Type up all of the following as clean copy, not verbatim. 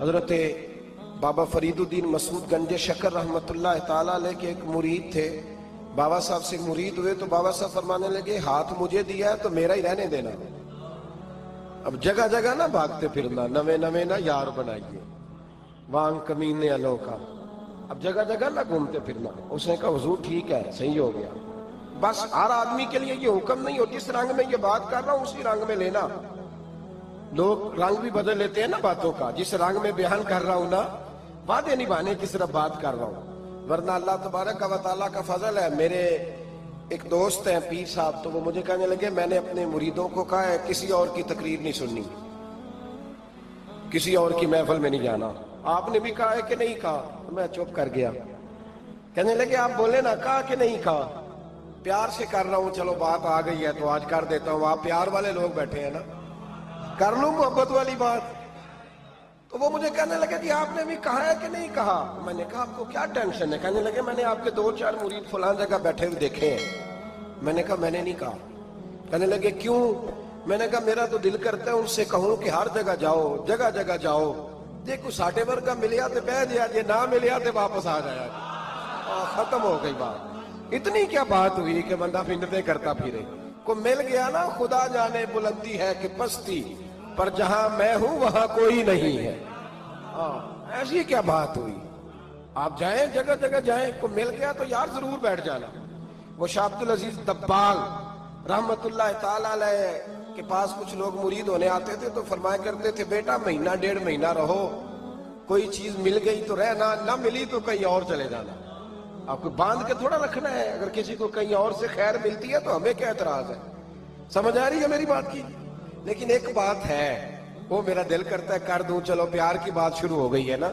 حضرت بابا فریدالدین مسعود گنج شکر رحمت اللہ تعالیٰ علیہ کے ایک مرید تھے. بابا صاحب سے مرید ہوئے تو بابا صاحب فرمانے لگے ہاتھ مجھے دیا ہے تو میرا ہی رہنے دینا. اب جگہ جگہ نہ بھاگتے پھرنا, نوے نوے نہ یار بنائیے وانگ کمینے الوں کا. اب جگہ جگہ نہ گھومتے پھرنا. اس نے کہا حضور ٹھیک ہے, صحیح ہو گیا. بس ہر آدمی کے لیے یہ حکم نہیں ہو جس رنگ میں یہ بات کر رہا ہوں اسی رنگ میں لینا. لوگ رنگ بھی بدل لیتے ہیں نا باتوں کا. جس رنگ میں بیان کر رہا ہوں نا, وعدے نبھانے کی صرف بات کر رہا ہوں, ورنہ اللہ تبارک و تعالیٰ کا فضل ہے. میرے ایک دوست ہیں پیر صاحب, تو وہ مجھے کہنے لگے میں نے اپنے مریدوں کو کہا ہے کسی اور کی تقریر نہیں سننی, کسی اور کی محفل میں نہیں جانا. آپ نے بھی کہا ہے کہ نہیں کہا؟ میں چپ کر گیا. کہنے لگے آپ بولے نا, کہا کہ نہیں کہا؟ پیار سے کر رہا ہوں, چلو بات آ گئی ہے تو آج کر دیتا ہوں. آپ پیار والے لوگ بیٹھے ہیں نا, کر لوں محبت والی بات. تو وہ مجھے کہنے لگے کہ آپ نے بھی کہا ہے کہ نہیں کہا؟ میں نے کہا آپ کو کیا ٹینشن ہے؟ کہنے لگے میں نے آپ کے 2-4 مرید فلان جگہ بیٹھے ہوئے دیکھے ہیں. میں نے کہا میں نے نہیں کہا. کہنے لگے کیوں؟ میں نے کہا میرا تو دل کرتا ہے ان سے کہوں کہ ہر جگہ جاؤ, جگہ جگہ جاؤ. دیکھو ساٹے ورگا ملیا تو بہ جیا, جی نہ ملیا تو واپس آ جایا. ختم ہو گئی بات. اتنی کیا بات ہوئی کہ بندہ منتیں کرتا پھرے. کو مل گیا نا, خدا جانے بلندی ہے کہ پستی, پر جہاں میں ہوں وہاں کوئی نہیں ہے. ایسی کیا بات ہوئی؟ آپ جائیں جگہ جگہ جائیں, کو مل گیا تو یار ضرور بیٹھ جانا. وہ شاہ عبدالعزیز دباغ رحمت اللہ تعالیٰ علیہ کے پاس کچھ لوگ مرید ہونے آتے تھے تو فرمایا کرتے تھے بیٹا 1-1.5 مہینہ رہو, کوئی چیز مل گئی تو رہنا, نہ ملی تو کہیں اور چلے جانا. آپ کو باندھ کے تھوڑا رکھنا ہے. اگر کسی کو کہیں اور سے خیر ملتی ہے تو ہمیں کیا اعتراض ہے؟ سمجھ آ رہی ہے میری بات کی؟ لیکن ایک بات ہے, وہ میرا دل کرتا ہے کر دوں, چلو پیار کی بات شروع ہو گئی ہے نا.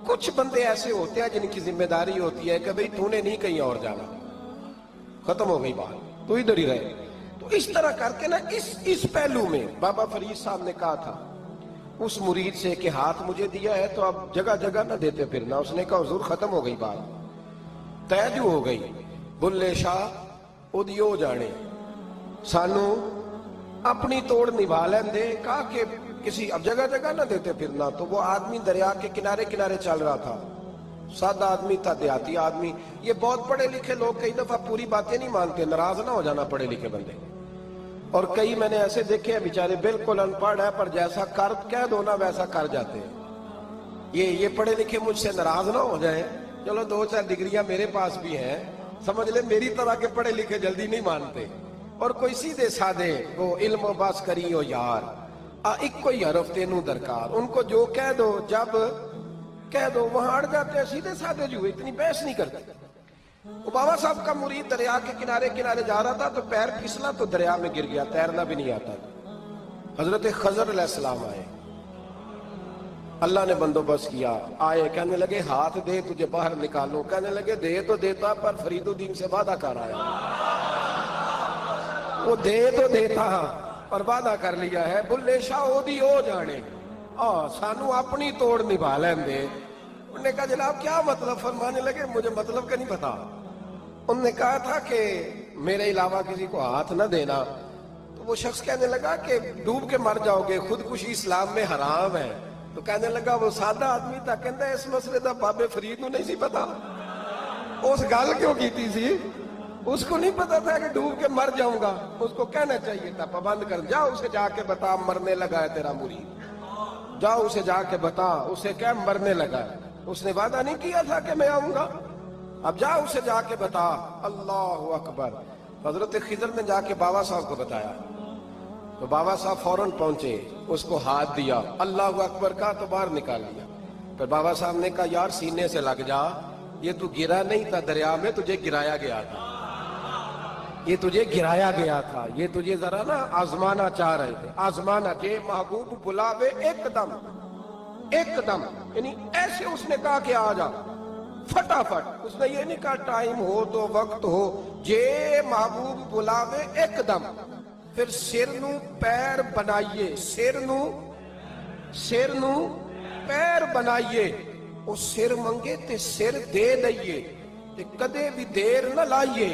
کچھ بندے ایسے ہوتے ہیں جن کی ذمہ داری ہوتی ہے کہ بھئی تو نے نہیں کہیں اور جانا, ختم ہو گئی بات, تو ادھر ہی رہے. تو اس طرح کر کے نا اس پہلو میں بابا فرید صاحب نے کہا تھا اس مرید سے کہ ہاتھ مجھے دیا ہے تو اب جگہ جگہ نہ دیتے پھرنا. اس نے کہا حضور ختم ہو گئی بات, طے جو ہو گئی. بلے شاہ ادیو جانے, سانو اپنی توڑ نبھا لیں دے. کہا کہ کسی اب جگہ جگہ نہ دیتے پھرنا. تو وہ آدمی دریا کے کنارے کنارے چل رہا تھا, سادہ آدمی تھا, دیہاتی آدمی. یہ بہت پڑھے لکھے لوگ کئی دفعہ پوری باتیں نہیں مانتے, ناراض نہ ہو جانا پڑھے لکھے بندے. اور کئی میں نے ایسے دیکھے ہیں بیچارے بالکل ان پڑھ ہے پر جیسا کر کہہ دو نا ویسا کر جاتے ہیں. یہ پڑھے لکھے مجھ سے ناراض نہ ہو جائیں. چلو 2-4 ڈگریاں میرے پاس بھی ہیں, سمجھ لے میری طرح کے پڑھے لکھے جلدی نہیں مانتے. اور کوئی سیدھے سادے وہ علم و باس کری ہو یار, ایک کوئی حرف تینوں درکار. ان کو جو کہہ دو جب کہہ دو وہاں اڑ جاتے ہیں, سیدھے سادے جو اتنی بحث نہیں کرتے. وہ بابا صاحب کا مرید دریا کے کنارے کنارے جا رہا تھا تو پیر پھسلا تو دریا میں گر گیا, تیرنا بھی نہیں آتا. حضرت خضر علیہ السلام آئے, اللہ نے بندوبست کیا. آئے, کہنے لگے ہاتھ دے تجھے باہر نکالوں. کہنے لگے دے تو دیتا پر فریدالدین سے وعدہ کر آیا. وہ دے تو دیتا پر وعدہ کر لیا ہے. بلے شاہ اودی ہو جانے, سانو اپنی توڑ نبھا لیں دے. انہوں نے کہا جناب کیا مطلب؟ فرمانے لگے مجھے مطلب کا نہیں پتا. انہوں نے کہا تھا کہ میرے علاوہ کسی کو ہاتھ نہ دینا. تو وہ شخص کہنے لگا کہ ڈوب کے مر جاؤ گے, خودکشی اسلام میں حرام ہے. تو کہنے لگا وہ سادہ آدمی تھا, کہندا اس مسئلے دا بابے فرید نو نہیں سی پتا. اس گل کیوں کیتی سی؟ اس کو نہیں پتا تھا کہ ڈوب کے مر جاؤں گا. اس کو کہنا چاہیے تھا پابند کر, جا اسے جا کے بتا مرنے لگا ہے تیرا مرید, جاؤ اسے جا کے بتا, اسے کیا مرنے لگا ہے. اس نے وعدہ نہیں کیا تھا کہ میں آؤں گا, اب جا اسے جا کے بتا. اللہ اکبر. حضرت خضر نے جا کے بابا صاحب کو بتایا تو بابا صاحب فوراً پہنچے, اس کو ہاتھ دیا, اللہ اکبر کہا تو باہر نکال لیا. پھر بابا صاحب نے کہا یار سینے سے لگ جا, یہ تو گرا نہیں تھا دریا میں, تجھے گرایا گیا تھا, یہ تجھے گرایا گیا تھا, یہ تجھے ذرا نا آزمانا چاہ رہے تھے. آزمانا کہ محبوب بلاوے ایک دم, ایک دم, یعنی ایسے اس نے کہا کہ آ جا فٹافٹ. اس نے یہ نہیں کہا ٹائم ہو تو وقت ہو, جے محبوب بلاوے ایک دم. پھر سر نو پیر بنائیے, سر نو پیر بنائیے. وہ سر منگے تے سر دے دئیے, تے کدے بھی دیر نہ لائیے,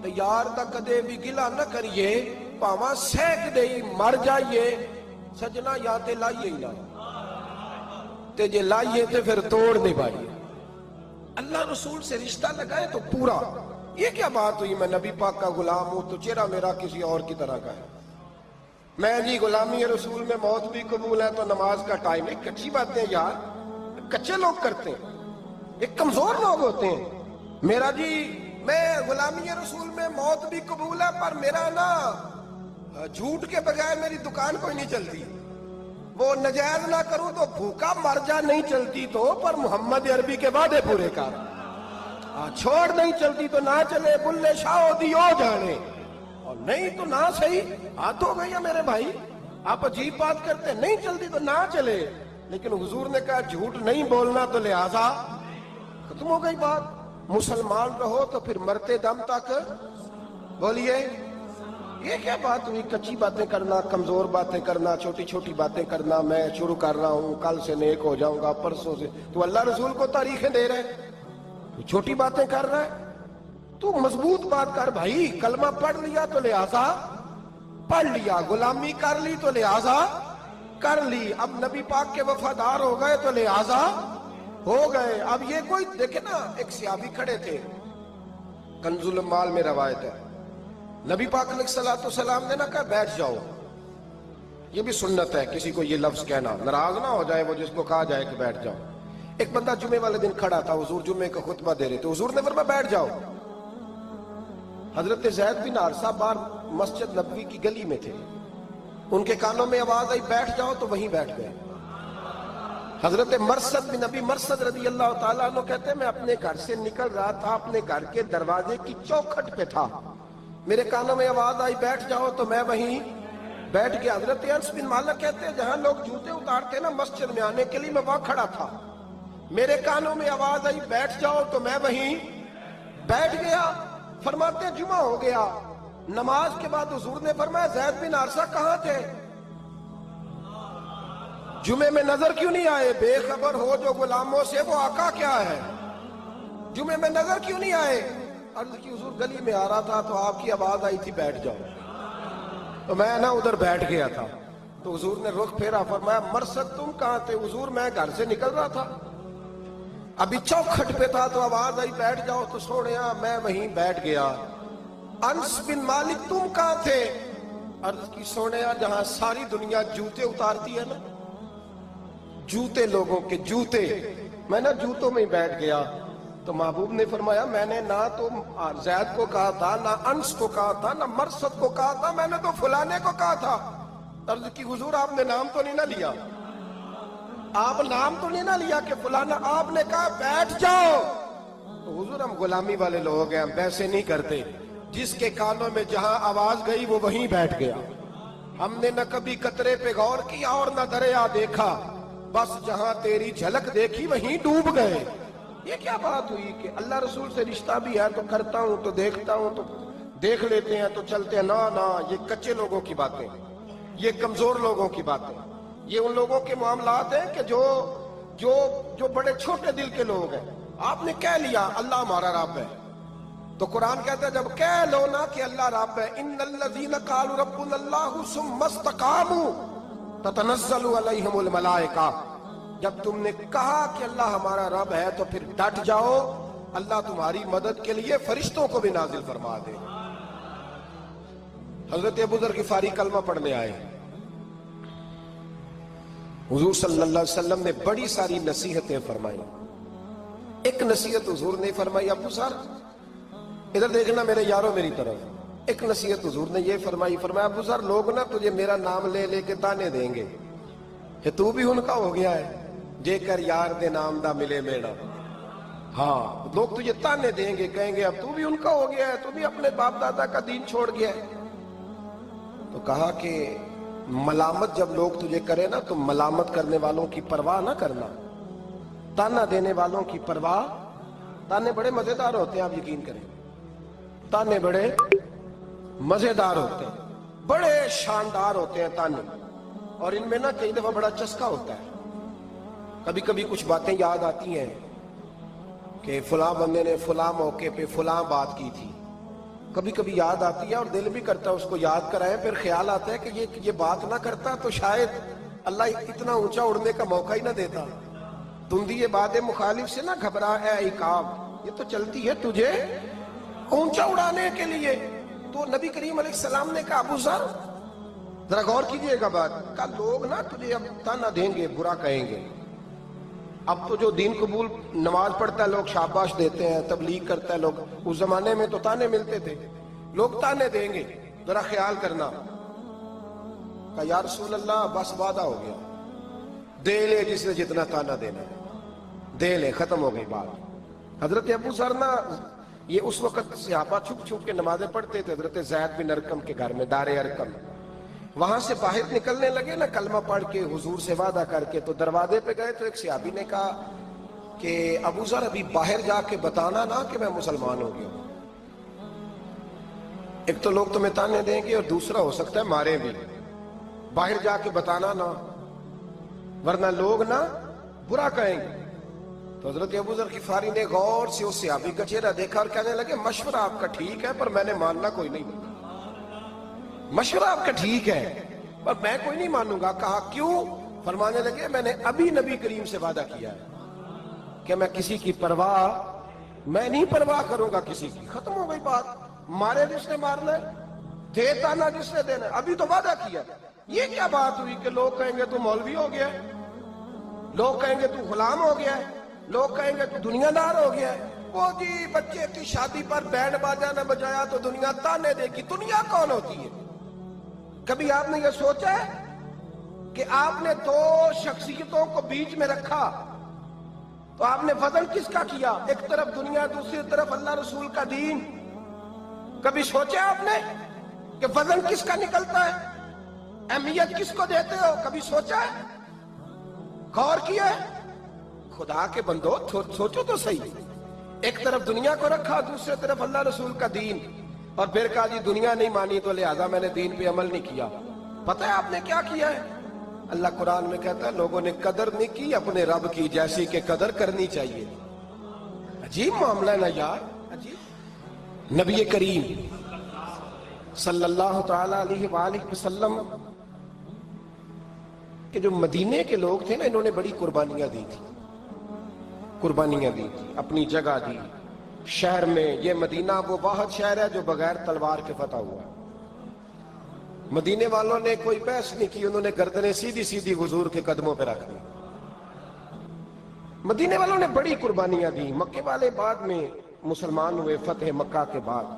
تے یار دا کدے بھی گلا نہ کریے, پاواں سینک دئی مر جائیے. سجنا یا تے لائیے ہی نہ, تے جے لائیے تے پھر توڑ نہیں پائیے. اللہ رسول سے رشتہ لگائے تو پورا. یہ کیا بات ہوئی میں نبی پاک کا غلام ہوں تو چہرہ میرا کسی اور کی طرح کا ہے. میں جی غلامی رسول میں موت بھی قبول ہے تو نماز کا ٹائم ہے. کچی باتیں یار کچے لوگ کرتے ہیں, ایک کمزور لوگ ہوتے ہیں. میرا جی میں غلامی رسول میں موت بھی قبول ہے پر میرا نا جھوٹ کے بغیر میری دکان کوئی نہیں چلتی. وہ نجائز نہ کروں تو بھوکا مر جا نہیں چلتی تو, پر محمد عربی کے وعدے پورے کر. چھوڑ نہیں چلتی تو نہ چلے, بلے شاہ دیو جانے, اور نہیں تو نہ صحیح. ہاتھ ہو گئی ہے میرے بھائی, آپ عجیب بات کرتے, نہیں چلتی تو نہ چلے. لیکن حضور نے کہا جھوٹ نہیں بولنا تو لہذا ختم ہو گئی بات. مسلمان رہو تو پھر مرتے دم تک بولیے. یہ کیا بات ہوئی کچی باتیں کرنا, کمزور باتیں کرنا, چھوٹی چھوٹی باتیں کرنا. میں شروع کر رہا ہوں, کل سے نیک ہو جاؤں گا, پرسوں سے. تو اللہ رسول کو تاریخیں دے رہے, تو چھوٹی باتیں کر رہا ہے. تو مضبوط بات کر بھائی. کلمہ پڑھ لیا تو لہذا پڑھ لیا, غلامی کر لی تو لہذا کر لی. اب نبی پاک کے وفادار ہو گئے تو لہذا ہو گئے. اب یہ کوئی دیکھے نا, ایک صحابی کھڑے تھے, کنز المال میں روایت ہے, نبی پاک علیہ الصلوۃ والسلام نے نہ کہا بیٹھ جاؤ. یہ بھی سنت ہے کسی کو یہ لفظ کہنا, ناراض نہ ہو جائے وہ جس کو کہا جائے کہ بیٹھ جاؤ. ایک بندہ جمعے والے دن کھڑا تھا, حضور جمعے کا خطبہ دے رہے تھے, حضور نے فرمایا بیٹھ جاؤ. حضرت زید بن حارثہ باہر مسجد نبوی کی گلی میں تھے, ان کے کانوں میں آواز آئی بیٹھ جاؤ تو وہیں بیٹھ گئے. حضرت مرثد بن نبی مرثد رضی اللہ تعالیٰ عنہ کہتے ہیں میں اپنے گھر سے نکل رہا تھا, اپنے گھر کے دروازے کی چوکھٹ پہ تھا, میرے کانوں میں آواز آئی بیٹھ جاؤ تو میں وہیں بیٹھ گیا. حضرت انس بن مالک کہتے ہیں جہاں لوگ جوتے اتارتے نا مسجد میں آنے کے لیے, میں وہاں کھڑا تھا, میرے کانوں میں آواز آئی بیٹھ جاؤ تو میں وہیں بیٹھ گیا. فرماتے ہیں جمعہ ہو گیا, نماز کے بعد حضور نے فرمایا زید بن حارثہ کہاں تھے, جمعے میں نظر کیوں نہیں آئے؟ بے خبر ہو جو غلاموں سے وہ آقا کیا ہے, جمعے میں نظر کیوں نہیں آئے؟ عرض کی حضور گلی میں آ رہا تھا تو آپ کی آواز آئی تھی بیٹھ جاؤ, تو میں نا ادھر بیٹھ گیا تھا. تو حضور نے رخ پھیرا, فرمایا مرثد تم کہاں تھے؟ حضور میں گھر سے نکل رہا تھا, ابھی چوکھٹ پہ تھا تو آواز آئی بیٹھ جاؤ تو سوڑیا میں وہیں بیٹھ گیا. انس بن مالک تم کہاں تھے؟ عرض کی سوڑیا جہاں ساری دنیا جوتے اتارتی ہے نا, جوتے لوگوں کے جوتے, میں نا جوتوں میں ہی بیٹھ گیا. تو محبوب نے فرمایا میں نے نہ تو زید کو کہا تھا, نہ انس کو کہا تھا, نہ مرثد کو کہا تھا, میں نے تو فلانے کو کہا تھا. عرض کی حضور آپ نے نام تو نہیں نہ لیا, آپ نام تو نہیں نہ لیا کہ فلانا, آپ نے کہا بیٹھ جاؤ. تو حضور ہم غلامی والے لوگ ہیں, ہم ویسے نہیں کرتے, جس کے کانوں میں جہاں آواز گئی وہ وہیں بیٹھ گیا. ہم نے نہ کبھی قطرے پہ غور کیا اور نہ دریا دیکھا, بس جہاں تیری جھلک دیکھی وہیں ڈوب گئے. یہ کیا بات ہوئی کہ اللہ رسول سے رشتہ بھی ہے تو کرتا ہوں تو دیکھتا ہوں تو دیکھ لیتے ہیں تو چلتے ہیں. نہ یہ کچے لوگوں کی باتیں, یہ کمزور لوگوں کی باتیں, یہ ان لوگوں کے معاملات ہیں کہ جو بڑے چھوٹے دل کے لوگ ہیں. آپ نے کہہ لیا اللہ ہمارا رب ہے, تو قرآن کہتا ہے جب کہہ لو نا کہ اللہ رب ہے, ان الذین قالوا ربنا اللہ ثم استقاموا تتنزل علیہم الملائکہ, جب تم نے کہا کہ اللہ ہمارا رب ہے تو پھر ڈٹ جاؤ, اللہ تمہاری مدد کے لیے فرشتوں کو بھی نازل فرما دے. حضرت ابو ذر غفاری کلمہ پڑھنے آئے, حضور صلی اللہ علیہ وسلم نے بڑی ساری نصیحتیں فرمائی. ایک نصیحت حضور نے فرمائی, ابو ذر ادھر دیکھنا میرے یارو میری طرف. ایک نصیحت حضور نے یہ فرمائی, فرمایا ابو ذر لوگ نا تجھے میرا نام لے لے کے تانے دیں گے کہ تو بھی ان کا ہو گیا ہے, جے کر یار دے نام دا ملے میڑا. ہاں لوگ تجھے تانے دیں گے, کہیں گے اب تو بھی ان کا ہو گیا ہے, تو بھی اپنے باپ دادا کا دین چھوڑ گیا ہے. تو کہا کہ ملامت جب لوگ تجھے کرے نا تو ملامت کرنے والوں کی پرواہ نہ کرنا, تانا دینے والوں کی پرواہ. تانے بڑے مزیدار ہوتے ہیں, آپ یقین کریں, تانے بڑے مزیدار ہوتے ہیں, بڑے شاندار ہوتے ہیں تانے, اور ان میں نا کئی دفعہ بڑا چسکا ہوتا ہے. کبھی کبھی کچھ باتیں یاد آتی ہیں کہ فلاں بندے نے فلاں موقع پہ فلاں بات کی تھی, کبھی کبھی یاد آتی ہے اور دل بھی کرتا ہے اس کو یاد کرائیں. پھر خیال آتا ہے کہ یہ بات نہ کرتا تو شاید اللہ اتنا اونچا اڑنے کا موقع ہی نہ دیتا. تندی باد مخالف سے نہ گھبرا اے عقاب، یہ تو چلتی ہے تجھے اونچا اڑانے کے لیے۔ تو نبی کریم علیہ السلام نے کہا ابو ذر ذرا غور کیجئے گا بات، کہا لوگ نا تجھے اب تانا دیں گے، برا کہیں گے۔ اب تو جو دین قبول نماز پڑھتا ہے لوگ شاباش دیتے ہیں، تبلیغ کرتا ہے لوگ، اس زمانے میں تو تانے ملتے تھے، لوگ تانے دیں گے، ذرا خیال کرنا۔ کہا یا رسول اللہ بس وعدہ ہو گیا، دے لے جس نے جتنا تانا دینا ہے، دے لے، ختم ہو گئی بات۔ حضرت ابو ذر نا یہ اس وقت صحابہ چھپ چھپ کے نمازیں پڑھتے تھے حضرت زید بن ارقم کے گھر میں، دار ارقم۔ وہاں سے باہر نکلنے لگے نا کلمہ پڑھ کے، حضور سے وعدہ کر کے، تو دروازے پہ گئے تو ایک صحابی نے کہا کہ ابو ذر ابھی باہر جا کے بتانا نا کہ میں مسلمان ہو گیا ہوں، ایک تو لوگ تمہیں تانے دیں گے اور دوسرا ہو سکتا ہے مارے بھی، باہر جا کے بتانا نا ورنہ لوگ نا برا کہیں گے۔ تو حضرت ابو ذر غفاری نے غور سے اس صحابی کا چہرہ دیکھا اور کہنے لگے مشورہ آپ کا ٹھیک ہے پر میں نے ماننا کوئی نہیں، مشورہ آپ کا ٹھیک ہے پر میں کوئی نہیں مانوں گا۔ کہا کیوں؟ فرمانے لگے میں نے ابھی نبی کریم سے وعدہ کیا ہے کہ میں کسی کی پرواہ، میں نہیں پرواہ کروں گا کسی کی، ختم ہو گئی بات، مارے جس نے مارنا ہے، دیتا نہ جس نے دینا ہے، ابھی تو وعدہ کیا۔ یہ کیا بات ہوئی کہ لوگ کہیں گے تو مولوی ہو گیا ہے، لوگ کہیں گے تو غلام ہو گیا ہے، لوگ کہیں گے تو دنیا دار ہو گیا ہے، وہ جی بچے کی شادی پر بینڈ باجا نہ بجایا تو دنیا تانے دے گی۔ دنیا کون ہوتی ہے؟ کبھی آپ نے یہ سوچا ہے کہ آپ نے دو شخصیتوں کو بیچ میں رکھا تو آپ نے وزن کس کا کیا؟ ایک طرف دنیا، دوسری طرف اللہ رسول کا دین۔ کبھی سوچا آپ نے کہ وزن کس کا نکلتا ہے، اہمیت کس کو دیتے ہو؟ کبھی سوچا ہے، غور کیا ہے؟ خدا کے بندو سوچو تو صحیح، ایک طرف دنیا کو رکھا، دوسری طرف اللہ رسول کا دین، اور پھر کہا جی دنیا نہیں مانی تو لہذا میں نے دین پہ عمل نہیں کیا۔ پتہ ہے آپ نے کیا کیا ہے؟ اللہ قرآن میں کہتا ہے لوگوں نے قدر نہیں کی اپنے رب کی جیسی کہ قدر کرنی چاہیے۔ عجیب معاملہ ہے نا یار، عجیب۔ نبی کریم صلی اللہ تعالی علیہ وآلہ وسلم کہ جو مدینے کے لوگ تھے نا، انہوں نے بڑی قربانیاں دی تھی، قربانیاں دی تھی، اپنی جگہ دی شہر میں۔ یہ مدینہ وہ واحد شہر ہے جو بغیر تلوار کے فتح ہوا ہے۔ مدینے والوں نے کوئی بحث نہیں کی، انہوں نے گردنیں سیدھی سیدھی حضور کے قدموں پہ رکھ دی۔ مدینے والوں نے بڑی قربانیاں دی۔ مکے والے بعد میں مسلمان ہوئے فتح مکہ کے بعد۔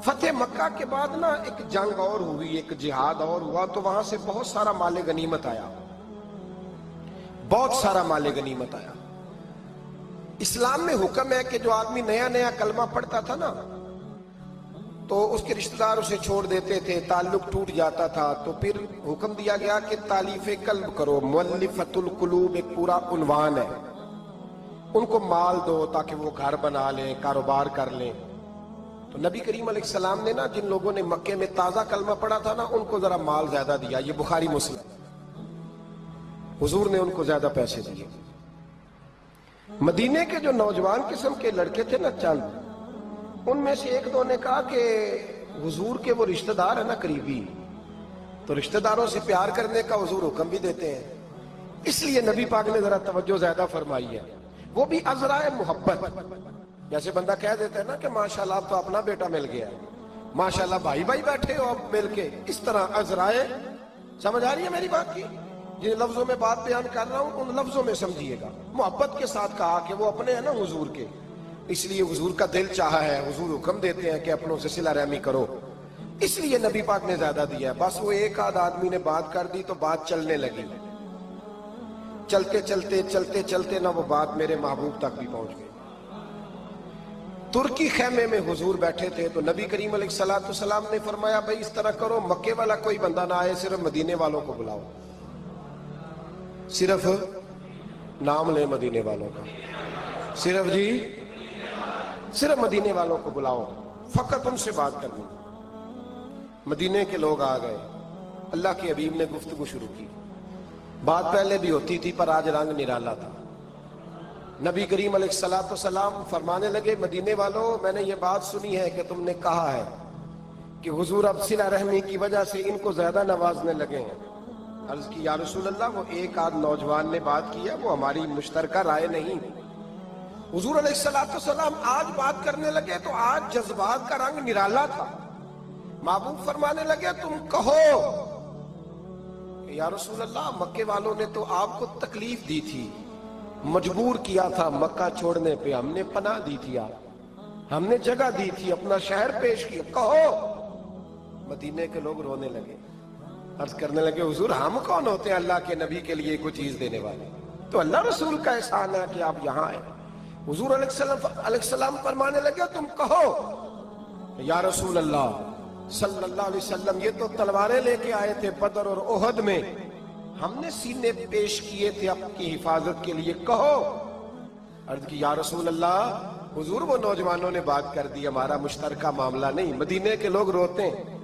فتح مکہ کے بعد نا ایک جنگ اور ہوئی، ایک جہاد اور ہوا، تو وہاں سے بہت سارا مال غنیمت آیا، بہت سارا مال غنیمت آیا۔ اسلام میں حکم ہے کہ جو آدمی نیا نیا کلمہ پڑھتا تھا نا تو اس کے رشتہ دار اسے چھوڑ دیتے تھے، تعلق ٹوٹ جاتا تھا، تو پھر حکم دیا گیا کہ تالیف قلب کرو، مؤلفۃ القلوب ایک پورا عنوان ہے، ان کو مال دو تاکہ وہ گھر بنا لیں، کاروبار کر لیں۔ تو نبی کریم علیہ السلام نے نا جن لوگوں نے مکے میں تازہ کلمہ پڑھا تھا نا ان کو ذرا مال زیادہ دیا، یہ بخاری مسلم، حضور نے ان کو زیادہ پیسے دیے۔ مدینے کے جو نوجوان قسم کے لڑکے تھے نا چند، ان میں سے ایک دو نے کہا کہ حضور کے وہ رشتہ دار ہیں نا قریبی، تو رشتہ داروں سے پیار کرنے کا حضور حکم بھی دیتے ہیں، اس لیے نبی پاک نے ذرا توجہ زیادہ فرمائی ہے، وہ بھی عذرائے محبت۔ جیسے بندہ کہہ دیتا ہے نا کہ ماشاءاللہ اب تو اپنا بیٹا مل گیا ہے، ماشاءاللہ بھائی بھائی بیٹھے ہو اب مل کے، اس طرح عذرائے، سمجھ آ رہی ہے میری بات کی؟ جن لفظوں میں بات بیان کر رہا ہوں ان لفظوں میں سمجھیے گا، محبت کے ساتھ کہا کہ وہ اپنے ہیں نا حضور کے، اس لیے حضور کا دل چاہا ہے، حضور حکم دیتے ہیں کہ اپنوں سے صلہ رحمی کرو، اس لیے نبی پاک نے زیادہ دیا ہے۔ بس وہ ایک آدھ آدمی نے بات کر دی تو بات چلنے لگی، چلتے چلتے چلتے چلتے نہ وہ بات میرے محبوب تک بھی پہنچ گئی۔ ترکی خیمے میں حضور بیٹھے تھے تو نبی کریم علیہ السلام نے فرمایا بھائی اس طرح کرو، مکے والا کوئی بندہ نہ آئے، صرف مدینے والوں کو بلاؤ، صرف نام لے مدینے والوں کا، صرف جی صرف مدینے والوں کو بلاؤ، فقط ان سے بات کرنی۔ مدینے کے لوگ آ گئے، اللہ کے حبیب نے گفتگو شروع کی، بات پہلے بھی ہوتی تھی پر آج رنگ نرالا تھا۔ نبی کریم علیہ السلام فرمانے لگے مدینے والوں، میں نے یہ بات سنی ہے کہ تم نے کہا ہے کہ حضور اب صلہ رحمی کی وجہ سے ان کو زیادہ نوازنے لگے ہیں، عرض کی یا رسول اللہ وہ ایک آدھ نوجوان نے بات کی ہے، وہ ہماری مشترکہ رائے نہیں۔ حضور علیہ السلام آج بات کرنے لگے تو آج جذبات کا رنگ نرالا تھا۔ محبوب فرمانے لگے تم کہو کہ یا رسول اللہ مکے والوں نے تو آپ کو تکلیف دی تھی، مجبور کیا تھا مکہ چھوڑنے پہ، ہم نے پناہ دی تھی، ہم نے جگہ دی تھی، اپنا شہر پیش کیا، کہو۔ مدینے کے لوگ رونے لگے، عرض کرنے لگے حضور ہم کون ہوتے ہیں اللہ کے نبی کے لیے کوئی چیز دینے والے؟ تو اللہ رسول کا احسان ہے کہ آپ یہاں آئے۔ حضور علیہ السلام فرمانے لگے تم کہو یا رسول اللہ صلی اللہ علیہ وسلم یہ تو تلواریں لے کے آئے تھے بدر اور احد میں، ہم نے سینے پیش کیے تھے آپ کی حفاظت کے لیے، کہو۔ عرض کی یا رسول اللہ حضور وہ نوجوانوں نے بات کر دی، ہمارا مشترکہ معاملہ نہیں، مدینے کے لوگ روتے ہیں۔